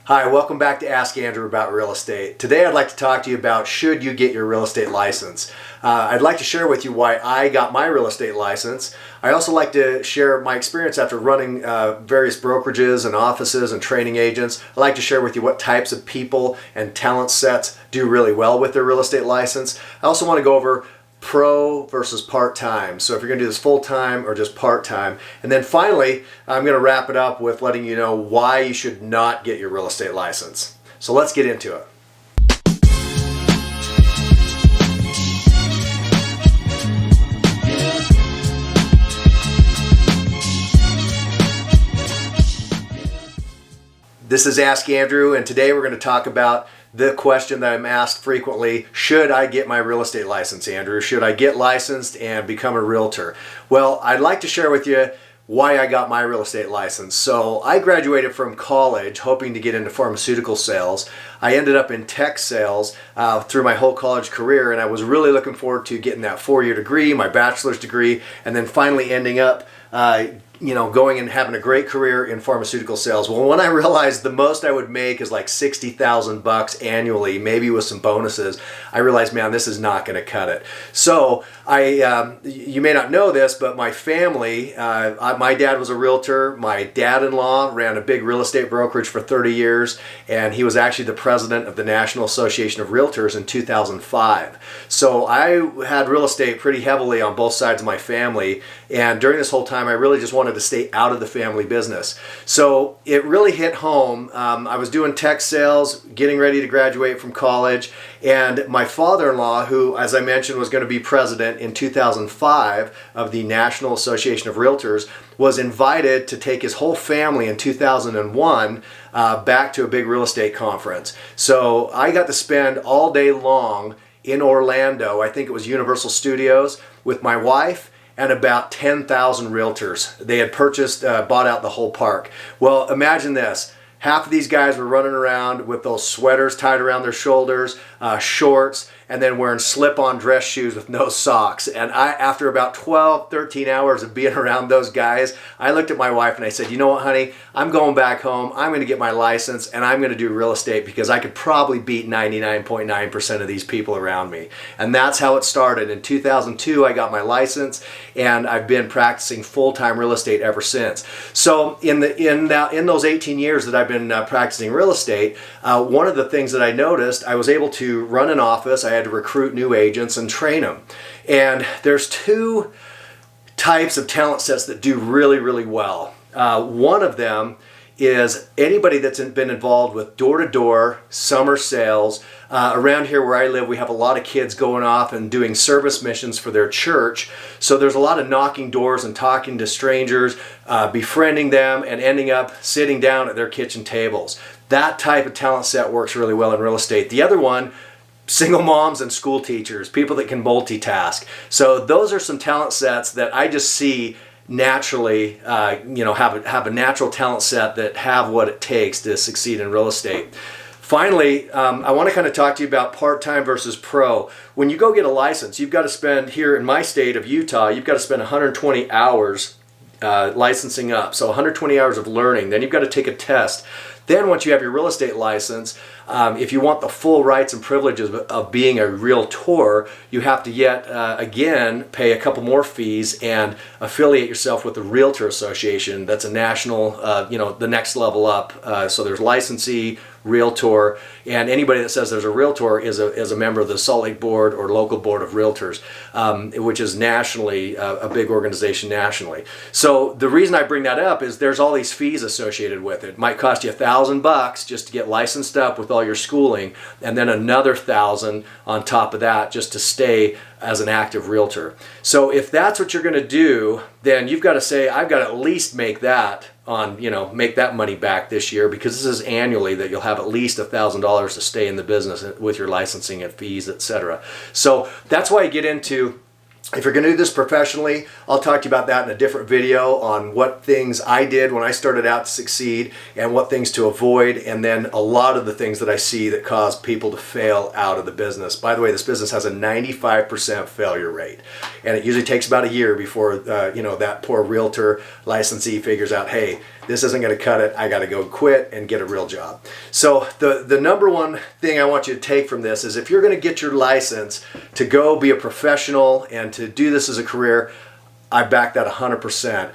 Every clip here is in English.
Hi, welcome back to Ask Andrew About Real Estate. Today I'd like to talk to you about should you get your real estate license. I'd like to share with you why I got my real estate license. I also like to share my experience after running various brokerages and offices and training agents. I'd like to share with you what types of people and talent sets do really well with their real estate license. I also want to go over pro versus part-time. So if you're going to do this full-time or just part-time. And then finally, I'm going to wrap it up with letting you know why you should not get your real estate license. So let's get into it. This is Ask Andrew, and today we're going to talk about the question that I'm asked frequently: should I get my real estate license, Andrew? Should I get licensed and become a realtor? Well, I'd like to share with you why I got my real estate license. So I graduated from college hoping to get into pharmaceutical sales. I ended up in tech sales through my whole college career, and I was really looking forward to getting that 4-year degree, my bachelor's degree, and then finally ending up going and having a great career in pharmaceutical sales. Well, when I realized the most I would make is like $60,000 annually, maybe with some bonuses, I realized, man, this is not going to cut it. So you may not know this, but my family, my dad was a realtor. My dad-in-law ran a big real estate brokerage for 30 years, and he was actually the president of the National Association of Realtors in 2005. So I had real estate pretty heavily on both sides of my family, and during this whole time, I really just wanted to stay out of the family business. So it really hit home. I was doing tech sales, getting ready to graduate from college, and my father-in-law, who, as I mentioned, was going to be president in 2005 of the National Association of Realtors, was invited to take his whole family in 2001 back to a big real estate conference. So I got to spend all day long in Orlando, I think it was Universal Studios, with my wife and about 10,000 realtors. They had bought out the whole park. Well, imagine this. Half of these guys were running around with those sweaters tied around their shoulders, shorts, and then wearing slip-on dress shoes with no socks. And after about 12, 13 hours of being around those guys, I looked at my wife and I said, you know what, honey, I'm going back home. I'm going to get my license and I'm going to do real estate because I could probably beat 99.9% of these people around me. And that's how it started. In 2002, I got my license, and I've been practicing full-time real estate ever since. So in those 18 years that I've been practicing real estate, one of the things that I noticed, I was able to run an office. I had to recruit new agents and train them. And there's two types of talent sets that do really, really well. One of them is anybody that's been involved with door-to-door summer sales. Around here where I live, we have a lot of kids going off and doing service missions for their church. So there's a lot of knocking doors and talking to strangers, befriending them, and ending up sitting down at their kitchen tables. That type of talent set works really well in real estate. The other one, single moms and school teachers, people that can multitask. So those are some talent sets that I just see naturally, have a natural talent set that have what it takes to succeed in real estate. Finally, I want to kind of talk to you about part-time versus pro. When you go get a license, you've got to spend, here in my state of Utah, you've got to spend 120 hours licensing up. So 120 hours of learning. Then you've got to take a test. Then once you have your real estate license, if you want the full rights and privileges of being a realtor, you have to yet again pay a couple more fees and affiliate yourself with the Realtor Association. That's a national, the next level up. So there's licensee, realtor, and anybody that says there's a realtor is a member of the Salt Lake Board or local board of realtors, which is nationally a big organization nationally. So the reason I bring that up is there's all these fees associated with it. It might cost you $1,000 just to get licensed up with all your schooling, and then another $1,000 on top of that just to stay as an active realtor. So if that's what you're going to do, then you've got to say, I've got to at least make that make that money back this year, because this is annually that you'll have at least $1,000 to stay in the business with your licensing and fees, etc. So that's why I get into, if you're going to do this professionally, I'll talk to you about that in a different video on what things I did when I started out to succeed and what things to avoid, and then a lot of the things that I see that cause people to fail out of the business. By the way, this business has a 95% failure rate, and it usually takes about a year before that poor realtor licensee figures out, hey, this isn't going to cut it. I got to go quit and get a real job. So the number one thing I want you to take from this is if you're going to get your license to go be a professional and to do this as a career, I back that 100%.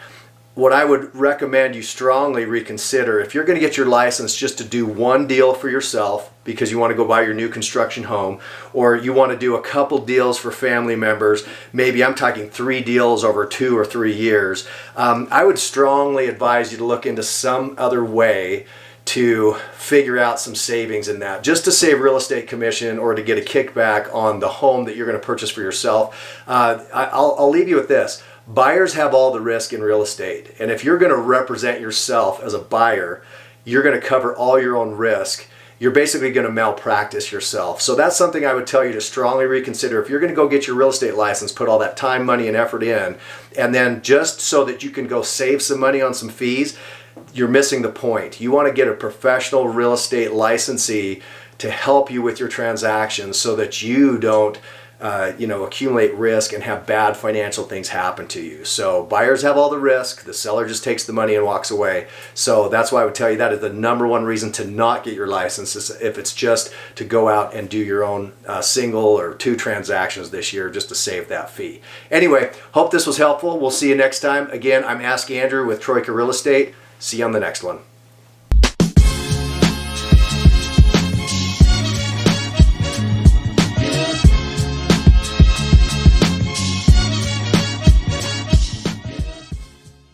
What I would recommend you strongly reconsider, if you're going to get your license just to do one deal for yourself because you want to go buy your new construction home, or you want to do a couple deals for family members, maybe I'm talking 3 deals over 2 or 3 years, I would strongly advise you to look into some other way to figure out some savings in that, just to save real estate commission or to get a kickback on the home that you're going to purchase for yourself. I'll leave you with this. Buyers have all the risk in real estate, and if you're going to represent yourself as a buyer, you're going to cover all your own risk. You're basically going to malpractice yourself. So that's something I would tell you to strongly reconsider. If you're going to go get your real estate license, put all that time, money, and effort in, and then just so that you can go save some money on some fees, you're missing the point. You want to get a professional real estate licensee to help you with your transactions so that you don't accumulate risk and have bad financial things happen to you. So buyers have all the risk. The seller just takes the money and walks away. So that's why I would tell you that is the number one reason to not get your license, is if it's just to go out and do your own single or 2 transactions this year just to save that fee. Anyway, hope this was helpful. We'll see you next time. Again, I'm Ask Andrew with Troika Real Estate. See you on the next one.